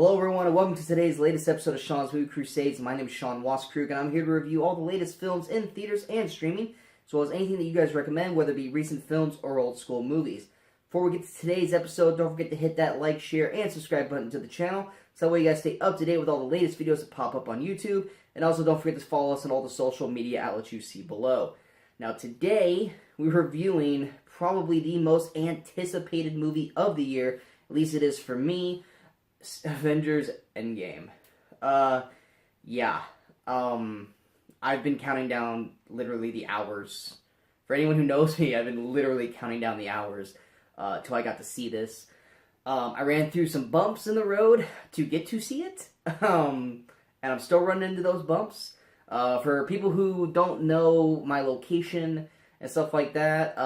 Hello everyone and welcome to today's latest episode of Sean's Movie Crusades. My name is Sean Waskrug and I'm here to review all the latest films in theaters and streaming, as well as anything that you guys recommend, whether it be recent films or old school movies. Before we get to today's episode, don't forget to hit that like, share, and subscribe button to the channel, so that way you guys stay up to date with all the latest videos that pop up on YouTube, and also don't forget to follow us on all the social media outlets you see below. Now today, we're reviewing probably the most anticipated movie of the year, at least it is for me, Avengers Endgame. I've been counting down literally the hours. For anyone who knows me, I've been literally counting down the hours till I got to see this. I ran through some bumps in the road to get to see it, and I'm still running into those bumps. For people who don't know my location and stuff like that,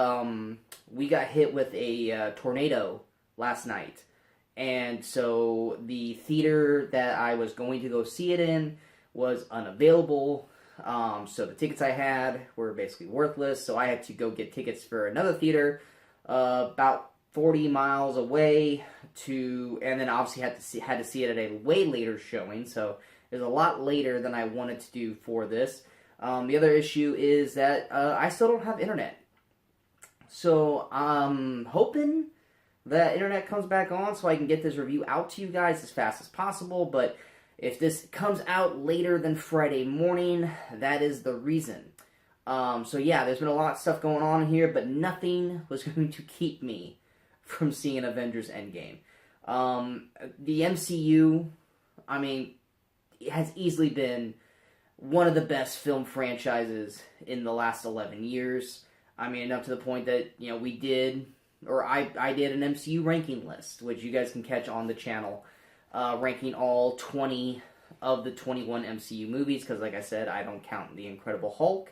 we got hit with a tornado last night. And so the theater that I was going to go see it in was unavailable. So the tickets I had were basically worthless. So I had to go get tickets for another theater about 40 miles away and then obviously had to see it at a way later showing. So it was a lot later than I wanted to do for this. The other issue is that I still don't have internet. So I'm hoping that internet comes back on so I can get this review out to you guys as fast as possible, but if this comes out later than Friday morning, that is the reason. So yeah, there's been a lot of stuff going on here, but nothing was going to keep me from seeing Avengers Endgame. The MCU, I mean, it has easily been one of the best film franchises in the last 11 years. I mean, up to the point that, you know, I did an MCU ranking list, which you guys can catch on the channel, ranking all 20 of the 21 MCU movies, because like I said, I don't count The Incredible Hulk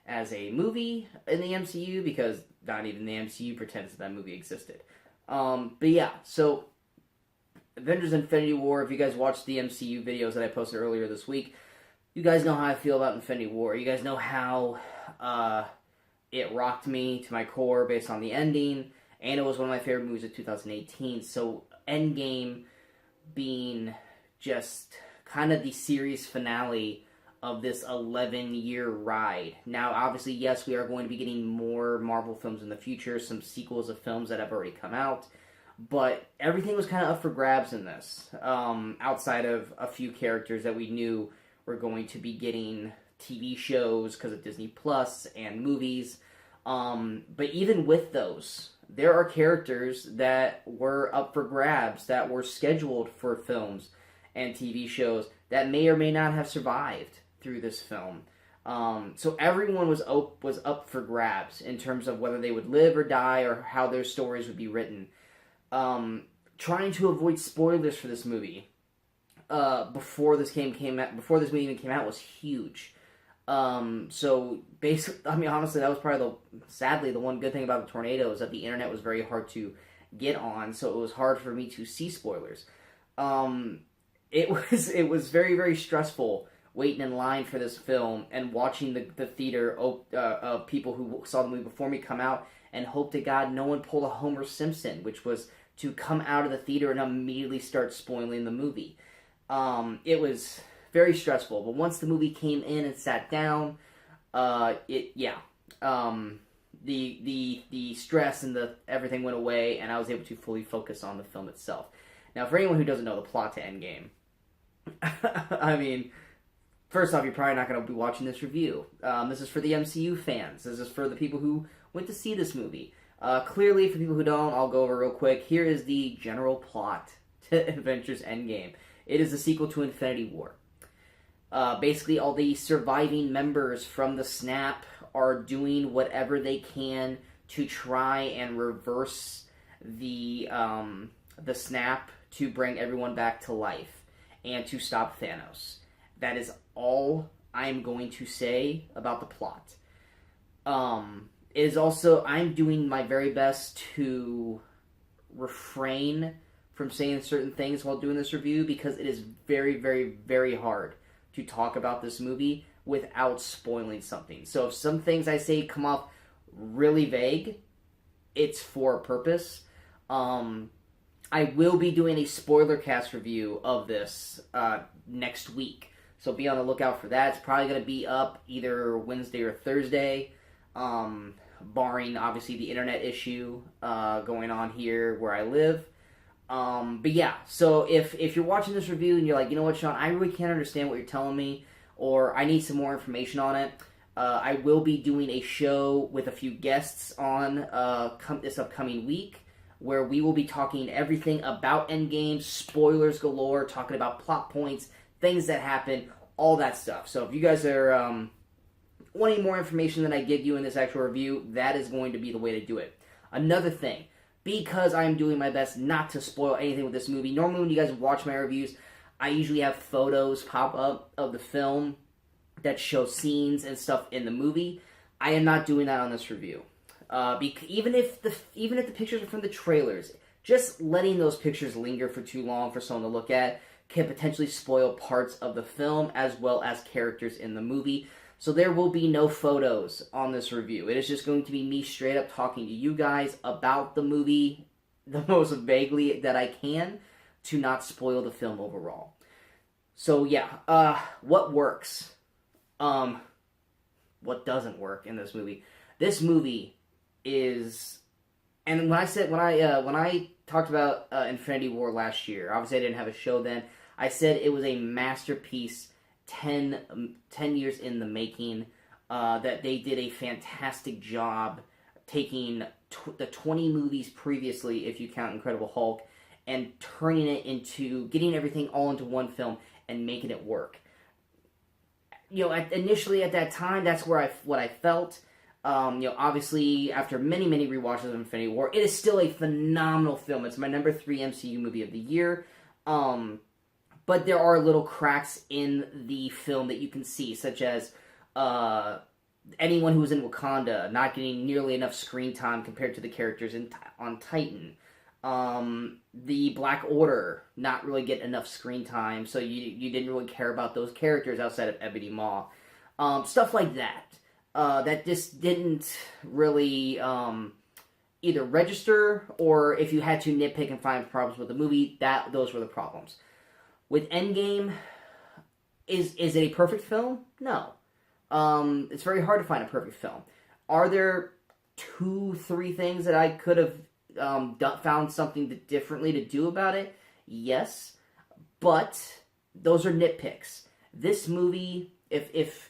as a movie in the MCU, because not even the MCU pretends that movie existed. But yeah, so Avengers Infinity War, if you guys watched the MCU videos that I posted earlier this week, you guys know how I feel about Infinity War. You guys know how it rocked me to my core based on the ending. And it was one of my favorite movies of 2018. So Endgame being just kind of the series finale of this 11-year ride. Now, obviously, yes, we are going to be getting more Marvel films in the future, some sequels of films that have already come out. But everything was kind of up for grabs in this, outside of a few characters that we knew were going to be getting TV shows because of Disney Plus and movies. But even with those, there are characters that were up for grabs, that were scheduled for films and TV shows that may or may not have survived through this film. So everyone was up for grabs in terms of whether they would live or die or how their stories would be written. Trying to avoid spoilers for this movie before this movie even came out was huge. So basically, I mean, honestly, that was probably sadly the one good thing about the tornado is that the internet was very hard to get on, so it was hard for me to see spoilers. It was very, very stressful waiting in line for this film and watching the theater of people who saw the movie before me come out, and hope to God no one pulled a Homer Simpson, which was to come out of the theater and immediately start spoiling the movie. It was very stressful, but once the movie came in and sat down, the stress and everything went away, and I was able to fully focus on the film itself. Now, for anyone who doesn't know the plot to Endgame, I mean, first off, you're probably not going to be watching this review. This is for the MCU fans. This is for the people who went to see this movie. Clearly, for people who don't, I'll go over real quick. Here is the general plot to Avengers Endgame. It is a sequel to Infinity War. Basically, all the surviving members from the snap are doing whatever they can to try and reverse the snap to bring everyone back to life and to stop Thanos. That is all I'm going to say about the plot. It is also, I'm doing my very best to refrain from saying certain things while doing this review, because it is very, very, very hard to talk about this movie without spoiling something. So if some things I say come off really vague, it's for a purpose. I will be doing a spoiler cast review of this next week. So be on the lookout for that. It's probably going to be up either Wednesday or Thursday, barring, obviously, the internet issue going on here where I live. But yeah, so if you're watching this review and you're like, you know what, Sean, I really can't understand what you're telling me, or I need some more information on it, I will be doing a show with a few guests on this upcoming week, where we will be talking everything about Endgame, spoilers galore, talking about plot points, things that happen, all that stuff. So if you guys are wanting more information than I give you in this actual review, that is going to be the way to do it. Another thing, because I am doing my best not to spoil anything with this movie, normally when you guys watch my reviews, I usually have photos pop up of the film that show scenes and stuff in the movie. I am not doing that on this review. Even if the pictures are from the trailers, just letting those pictures linger for too long for someone to look at can potentially spoil parts of the film as well as characters in the movie. So there will be no photos on this review. It is just going to be me straight up talking to you guys about the movie the most vaguely that I can to not spoil the film overall. So yeah, what works? What doesn't work in this movie? This movie is, and when I talked about Infinity War last year, obviously I didn't have a show then, I said it was a masterpiece, 10 years in the making, that they did a fantastic job taking the 20 movies previously, if you count Incredible Hulk, and turning it into, getting everything all into one film and making it work. You know, initially at that time, that's what I felt. Obviously, after many rewatches of Infinity War, it is still a phenomenal film. It's my number 3 MCU movie of the year. But there are little cracks in the film that you can see, such as anyone who was in Wakanda not getting nearly enough screen time compared to the characters on Titan. The Black Order not really getting enough screen time, so you didn't really care about those characters outside of Ebony Maw. Stuff like that. That just didn't really either register, or if you had to nitpick and find problems with the movie, those were the problems. With Endgame, is it a perfect film? No. It's very hard to find a perfect film. Are there 2-3 things that I could have found something differently to do about it? Yes. But those are nitpicks. This movie, if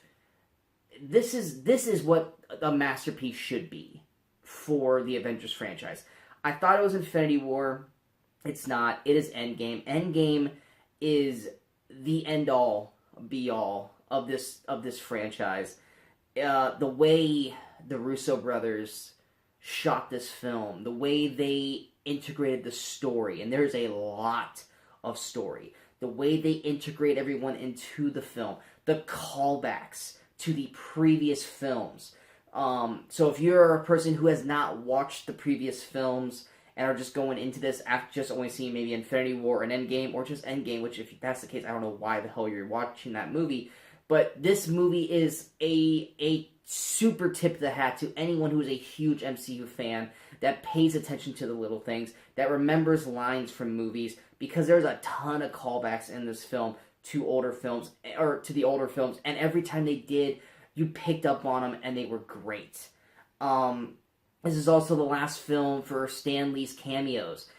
this is what a masterpiece should be for the Avengers franchise. I thought it was Infinity War. It's not. It is Endgame. Endgame is the end-all, be-all of this franchise. The way the Russo brothers shot this film, the way they integrated the story, and there's a lot of story. The way they integrate everyone into the film, the callbacks to the previous films. So if you're a person who has not watched the previous films and are just going into this after just only seeing maybe Infinity War and Endgame, or just Endgame, which if that's the case, I don't know why the hell you're watching that movie, but this movie is a super tip of the hat to anyone who is a huge MCU fan that pays attention to the little things, that remembers lines from movies, because there's a ton of callbacks in this film to older films, or to the older films, and every time they did, you picked up on them, and they were great. This is also the last film for Stan Lee's cameos.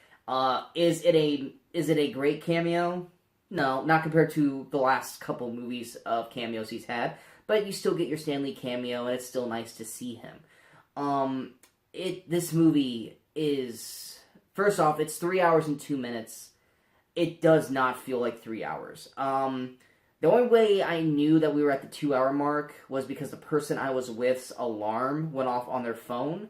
Is it a great cameo? No, not compared to the last couple movies of cameos he's had, but you still get your Stan Lee cameo, and it's still nice to see him. This movie is, first off, it's 3 hours and 2 minutes. It does not feel like 3 hours. The only way I knew that we were at the 2 hour mark was because the person I was with's alarm went off on their phone,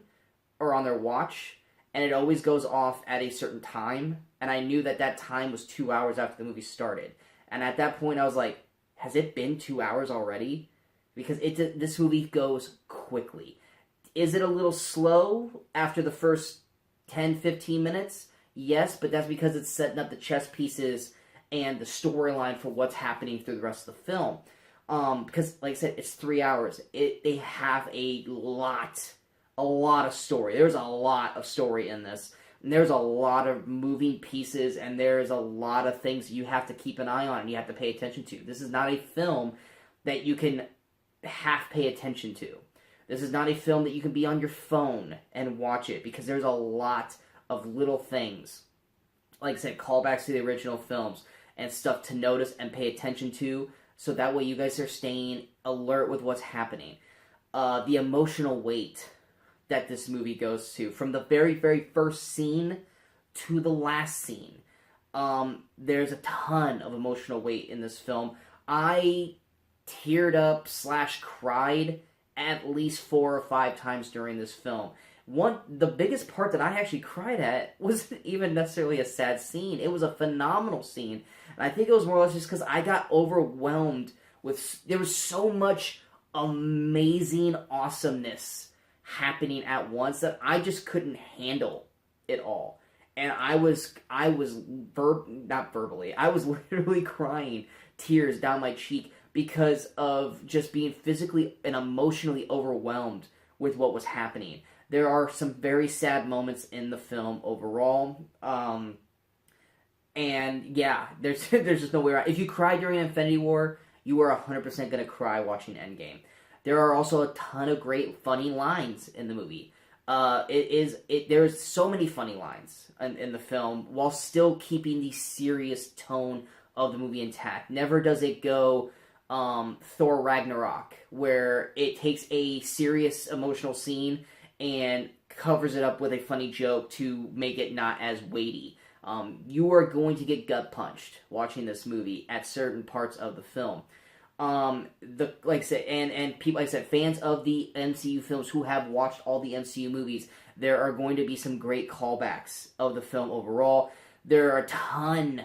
or on their watch, and it always goes off at a certain time, and I knew that time was 2 hours after the movie started. And at that point I was like, has it been 2 hours already? Because this movie goes quickly. Is it a little slow after the first 10-15 minutes? Yes, but that's because it's setting up the chess pieces and the storyline for what's happening through the rest of the film. Because, like I said, it's 3 hours. They have a lot of story. There's a lot of story in this. And there's a lot of moving pieces, and there's a lot of things you have to keep an eye on and you have to pay attention to. This is not a film that you can half pay attention to. This is not a film that you can be on your phone and watch it, because there's a lot of little things, like I said, callbacks to the original films and stuff to notice and pay attention to, so that way you guys are staying alert with what's happening. The emotional weight that this movie goes to, from the very, very first scene to the last scene. There's a ton of emotional weight in this film. I teared up / cried at least 4 or 5 times during this film. The biggest part that I actually cried at wasn't even necessarily a sad scene. It was a phenomenal scene. And I think it was more or less just because I got overwhelmed with... There was so much amazing awesomeness happening at once that I just couldn't handle it all. And I was literally crying tears down my cheek because of just being physically and emotionally overwhelmed with what was happening. There are some very sad moments in the film overall. And yeah, there's just no way around. If you cried during Infinity War, you are 100% going to cry watching Endgame. There are also a ton of great funny lines in the movie. There's so many funny lines in the film while still keeping the serious tone of the movie intact. Never does it go Thor Ragnarok, where it takes a serious emotional scene and covers it up with a funny joke to make it not as weighty. You are going to get gut punched watching this movie at certain parts of the film. Like I said, and people, like I said, fans of the MCU films who have watched all the MCU movies, there are going to be some great callbacks of the film overall. There are a ton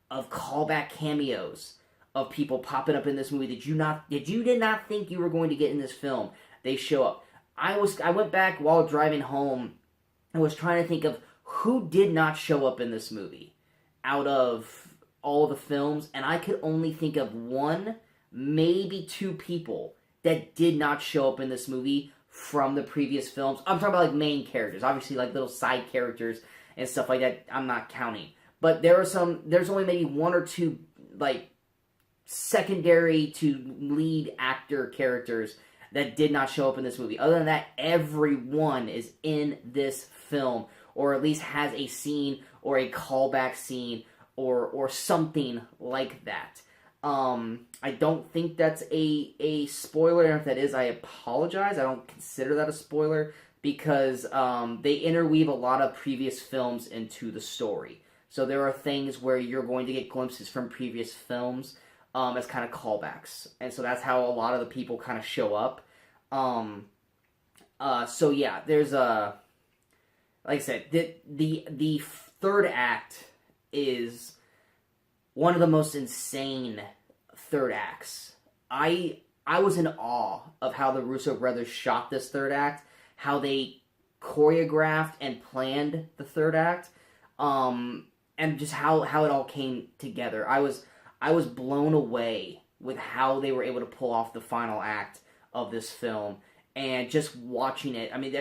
of callback cameos of people popping up in this movie that you did not think you were going to get in this film. They show up. I went back while driving home and was trying to think of who did not show up in this movie out of all the films, and I could only think of 1, maybe 2 people that did not show up in this movie from the previous films. I'm talking about like main characters, obviously like little side characters and stuff like that. I'm not counting, but there's only maybe 1 or 2 like secondary to lead actor characters that did not show up in this movie. Other than that, everyone is in this film, or at least has a scene or a callback scene or something like that. I don't think that's a spoiler, and if that is, I apologize. I don't consider that a spoiler, because they interweave a lot of previous films into the story. So there are things where you're going to get glimpses from previous films as kind of callbacks. And so that's how a lot of the people kind of show up. So yeah, there's like I said, the third act is one of the most insane third acts. I was in awe of how the Russo brothers shot this third act, how they choreographed and planned the third act, and just how it all came together. I was blown away with how they were able to pull off the final act of this film, and just watching it. I mean,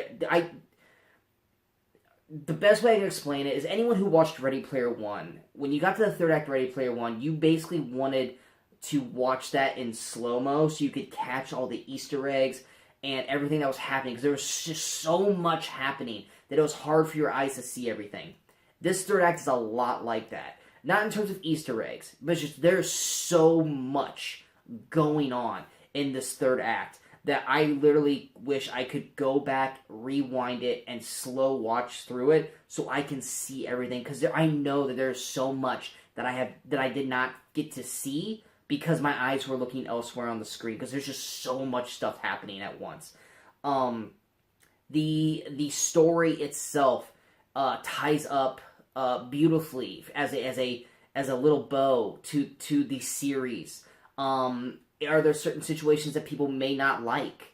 the best way I can explain it is anyone who watched Ready Player One, when you got to the third act of Ready Player One, you basically wanted to watch that in slow-mo so you could catch all the Easter eggs and everything that was happening, because there was just so much happening that it was hard for your eyes to see everything. This third act is a lot like that. Not in terms of Easter eggs, but it's just there's so much going on in this third act that I literally wish I could go back, rewind it, and slow watch through it so I can see everything. Because I know that there's so much that I did not get to see because my eyes were looking elsewhere on the screen. Because there's just so much stuff happening at once. The story itself ties up beautifully as a little bow to the series. Are there certain situations that people may not like?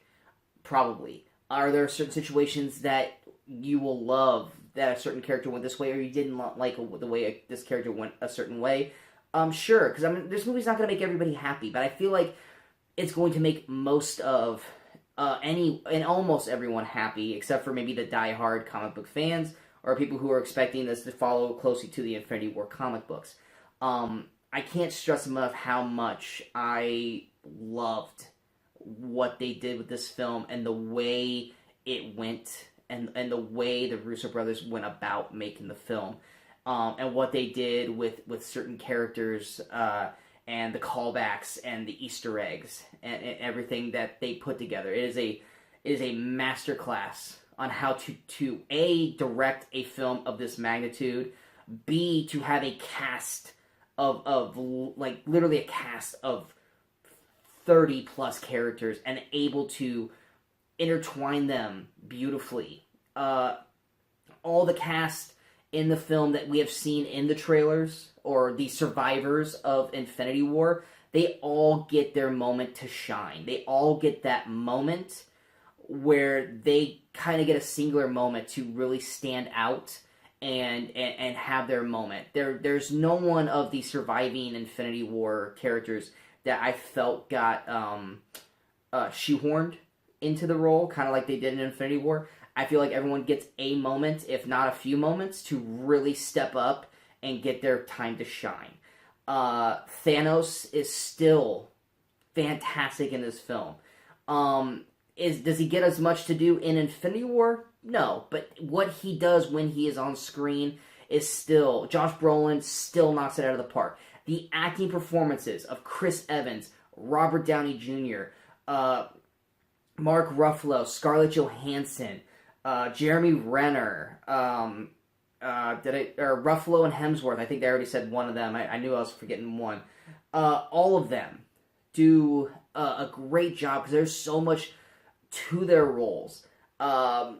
Probably. Are there certain situations that you will love that a certain character went this way, or you didn't like the way this character went a certain way? Sure, because I mean, this movie's not going to make everybody happy, but I feel like it's going to make most of and almost everyone happy, except for maybe the die-hard comic book fans or people who are expecting this to follow closely to the Infinity War comic books. I can't stress enough how much I loved what they did with this film and the way it went and the way the Russo brothers went about making the film, and what they did with certain characters, and the callbacks and the Easter eggs and everything that they put together. It is a masterclass on how to A, direct a film of this magnitude, B, to have a cast of like literally a cast of 30 plus characters and able to intertwine them beautifully. All the cast in the film that we have seen in the trailers, or the survivors of Infinity War, they all get their moment to shine. They all get that moment where they kind of get a singular moment to really stand out and have their moment. There's no one of the surviving Infinity War characters that I felt got shoehorned into the role, kind of like they did in Infinity War. I feel like everyone gets a moment, if not a few moments, to really step up and get their time to shine. Thanos is still fantastic in this film. Does he get as much to do in Infinity War? No, but what he does when he is on screen is still... Josh Brolin still knocks it out of the park. The acting performances of Chris Evans, Robert Downey Jr., Mark Ruffalo, Scarlett Johansson, Jeremy Renner, Ruffalo and Hemsworth. I think they already said one of them. I knew I was forgetting one. All of them do a great job because there's so much to their roles.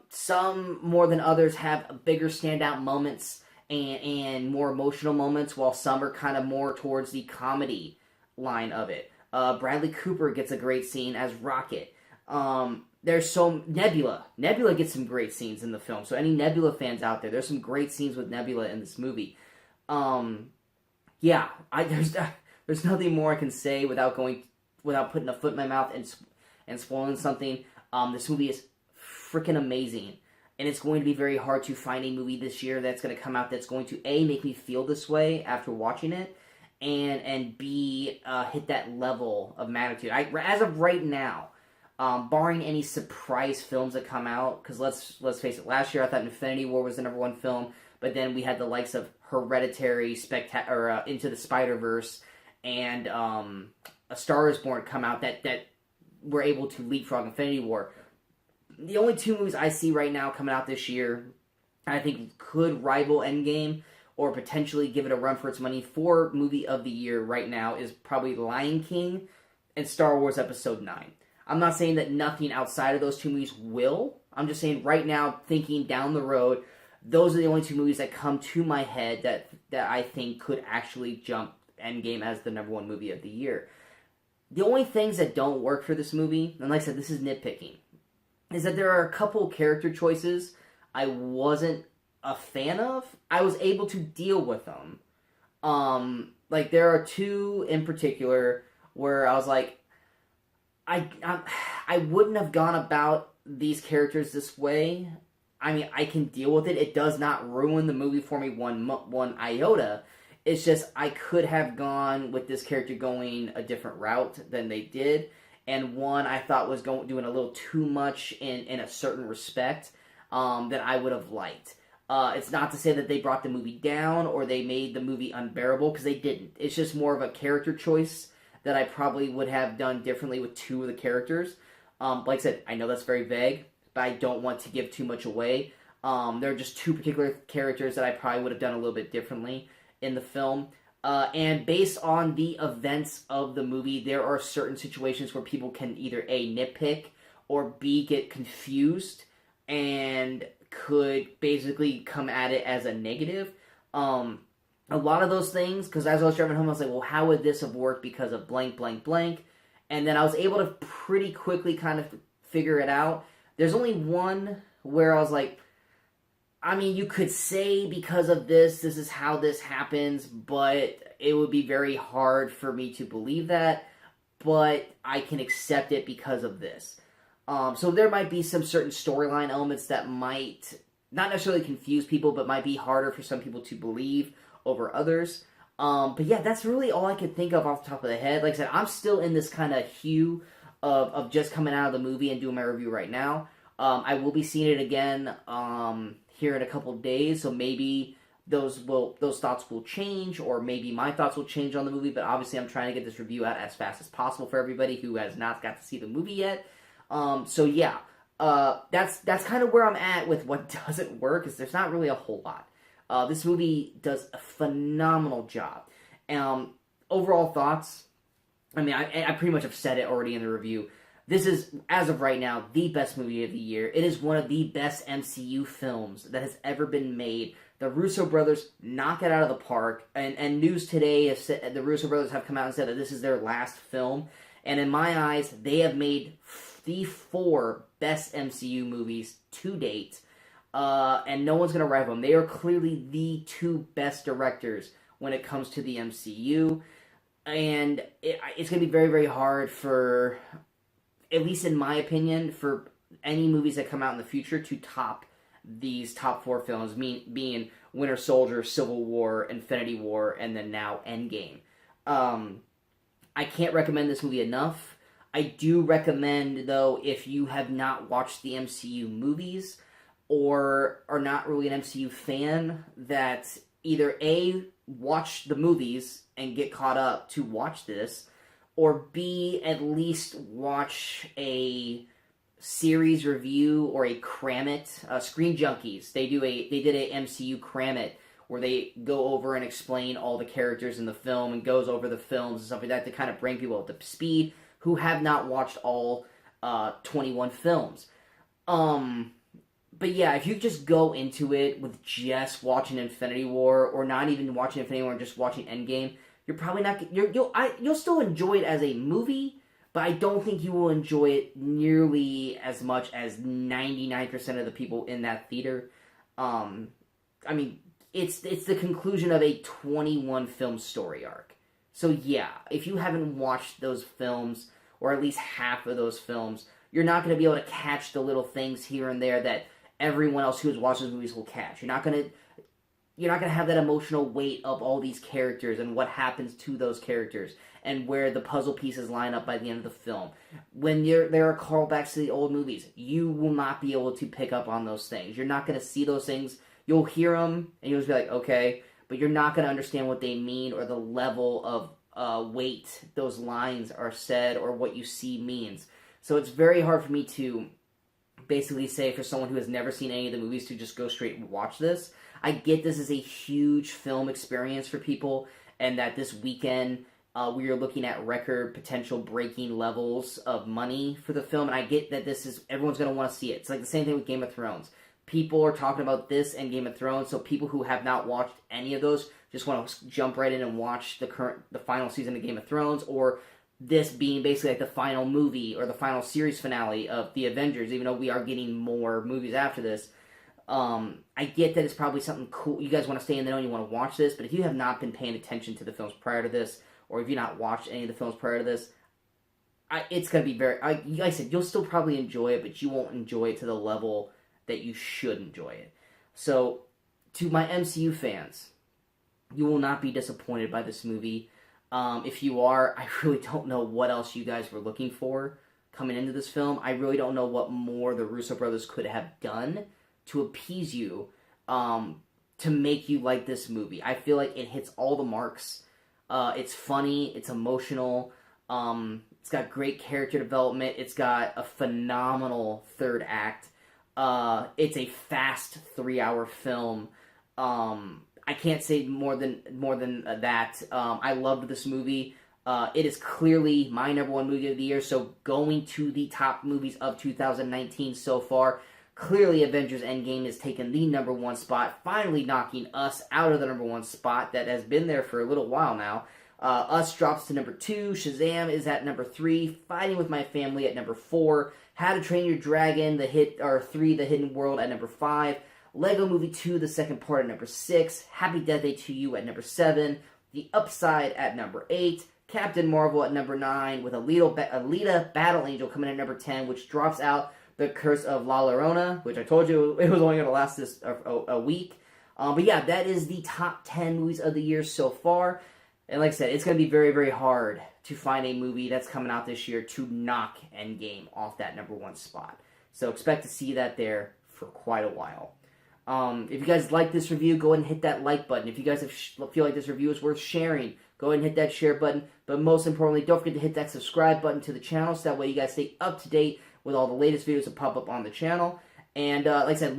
Some more than others have bigger standout moments and more emotional moments, while some are kind of more towards the comedy line of it. Bradley Cooper gets a great scene as Rocket. There's so Nebula. Nebula gets some great scenes in the film. So any Nebula fans out there, there's some great scenes with Nebula in this movie. There's nothing more I can say without putting a foot in my mouth and spoiling something. This movie is freaking amazing, and it's going to be very hard to find a movie this year that's going to come out that's going to A, make me feel this way after watching it, and B, hit that level of magnitude. As of right now, barring any surprise films that come out, because let's face it, last year I thought Infinity War was the #1 film, but then we had the likes of Hereditary, Into the Spider-Verse, and A Star Is Born come out that were able to leapfrog Infinity War. The only two movies I see right now coming out this year, I think could rival Endgame or potentially give it a run for its money for movie of the year right now, is probably Lion King and Star Wars Episode 9. I'm not saying that nothing outside of those two movies will. I'm just saying right now, thinking down the road, those are the only two movies that come to my head that I think could actually jump Endgame as the #1 movie of the year. The only things that don't work for this movie, and like I said, this is nitpicking, is that there are a couple character choices I wasn't a fan of. I was able to deal with them. Like there are two in particular where I was like, I wouldn't have gone about these characters this way. I mean, I can deal with it. It does not ruin the movie for me one iota. It's just I could have gone with this character going a different route than they did. And one I thought was doing a little too much in a certain respect that I would have liked. It's not to say that they brought the movie down or they made the movie unbearable, because they didn't. It's just more of a character choice that I probably would have done differently with two of the characters. Like I said, I know that's very vague, but I don't want to give too much away. There are just two particular characters that I probably would have done a little bit differently in the film. And based on the events of the movie, there are certain situations where people can either A, nitpick, or B, get confused and could basically come at it as a negative. A lot of those things, because as I was driving home, I was like, well, how would this have worked because of blank, blank, blank? And then I was able to pretty quickly kind of figure it out. There's only one where I was like, I mean, you could say because of this is how this happens, but it would be very hard for me to believe that, but I can accept it because of this. So there might be some certain storyline elements that might not necessarily confuse people, but might be harder for some people to believe over others. But yeah, that's really all I can think of off the top of the head. Like I said, I'm still in this kind of hue of just coming out of the movie and doing my review right now. I will be seeing it again here in a couple of days, so maybe those thoughts will change, or maybe my thoughts will change on the movie. But obviously, I'm trying to get this review out as fast as possible for everybody who has not got to see the movie yet. So yeah, that's kind of where I'm at with what doesn't work, is there's not really a whole lot. This movie does a phenomenal job. Overall thoughts, I mean, I pretty much have said it already in the review. This is, as of right now, the best movie of the year. It is one of the best MCU films that has ever been made. The Russo brothers knock it out of the park, and news today has said, the Russo brothers have come out and said that this is their last film. And in my eyes, they have made the 4 best MCU movies to date, and no one's going to rival them. They are clearly the 2 best directors when it comes to the MCU, and it's going to be very, very hard for, at least in my opinion, for any movies that come out in the future to top these top 4 films, being Winter Soldier, Civil War, Infinity War, and then now Endgame. I can't recommend this movie enough. I do recommend, though, if you have not watched the MCU movies or are not really an MCU fan, that either A, watch the movies and get caught up to watch this, or B, at least watch a series review or a Cram It. Screen Junkies, they did a MCU Cram It, where they go over and explain all the characters in the film and goes over the films and stuff like that to kind of bring people up to speed who have not watched all 21 films. But yeah, if you just go into it with just watching Infinity War, or not even watching Infinity War and just watching Endgame, you're probably not. You'll still enjoy it as a movie, but I don't think you will enjoy it nearly as much as 99% of the people in that theater. I mean, it's the conclusion of a 21 film story arc. So yeah, if you haven't watched those films, or at least half of those films, you're not going to be able to catch the little things here and there that everyone else who has watched those movies will catch. You're not going to have that emotional weight of all these characters and what happens to those characters and where the puzzle pieces line up by the end of the film. When there are callbacks to the old movies, you will not be able to pick up on those things. You're not going to see those things. You'll hear them and you'll just be like, okay, but you're not going to understand what they mean or the level of weight those lines are said or what you see means. So it's very hard for me to basically say, for someone who has never seen any of the movies, to just go straight and watch this. I get this is a huge film experience for people, and that this weekend we are looking at record potential breaking levels of money for the film, and I get that everyone's going to want to see it. It's like the same thing with Game of Thrones. People are talking about this and Game of Thrones, so people who have not watched any of those just want to jump right in and watch the final season of Game of Thrones, or this being basically like the final movie or the final series finale of the Avengers, even though we are getting more movies after this. I get that it's probably something cool. You guys want to stay in the know and you want to watch this, but if you have not been paying attention to the films prior to this, or if you've not watched any of the films prior to this, it's going to be like I said, you'll still probably enjoy it, but you won't enjoy it to the level that you should enjoy it. So, to my MCU fans, you will not be disappointed by this movie. If you are, I really don't know what else you guys were looking for coming into this film. I really don't know what more the Russo brothers could have done to appease you, to make you like this movie. I feel like it hits all the marks. It's funny, it's emotional, it's got great character development, it's got a phenomenal third act. It's a fast 3-hour film. I can't say more than that. I loved this movie. It is clearly my number 1 movie of the year, so going to the top movies of 2019 so far, clearly Avengers Endgame has taken the number 1 spot, finally knocking Us out of the number 1 spot that has been there for a little while now. Us drops to number 2, Shazam is at number 3, Fighting With My Family at number 4, How to Train Your Dragon, The Hidden World at number 5, Lego Movie 2, the second part at number 6, Happy Death Day to You at number 7, The Upside at number 8, Captain Marvel at number 9, with Alita Battle Angel coming in at number 10, which drops out The Curse of La Llorona, which I told you it was only going to last this a week. But yeah, that is the top 10 movies of the year so far. And like I said, it's going to be very, very hard to find a movie that's coming out this year to knock Endgame off that number 1 spot. So expect to see that there for quite a while. If you guys like this review, go ahead and hit that like button. If you guys feel like this review is worth sharing, go ahead and hit that share button. But most importantly, don't forget to hit that subscribe button to the channel so that way you guys stay up to date with all the latest videos that pop up on the channel. And like I said,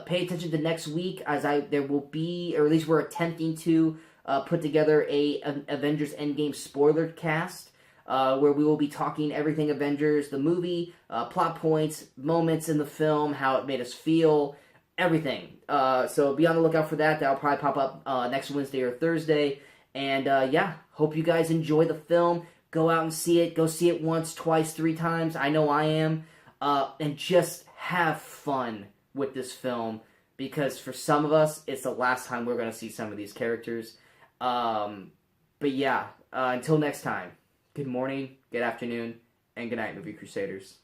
pay attention to next week, as there will be, or at least we're attempting to put together an Avengers Endgame spoiler cast, where we will be talking everything Avengers, the movie, plot points, moments in the film, how it made us feel, everything. So be on the lookout for that. That'll probably pop up next Wednesday or Thursday. And yeah, hope you guys enjoy the film. Go out and see it. Go see it once, twice, 3 times. I know I am. And just have fun with this film, because for some of us, it's the last time we're going to see some of these characters. But yeah, until next time, good morning, good afternoon, and good night, Movie Crusaders.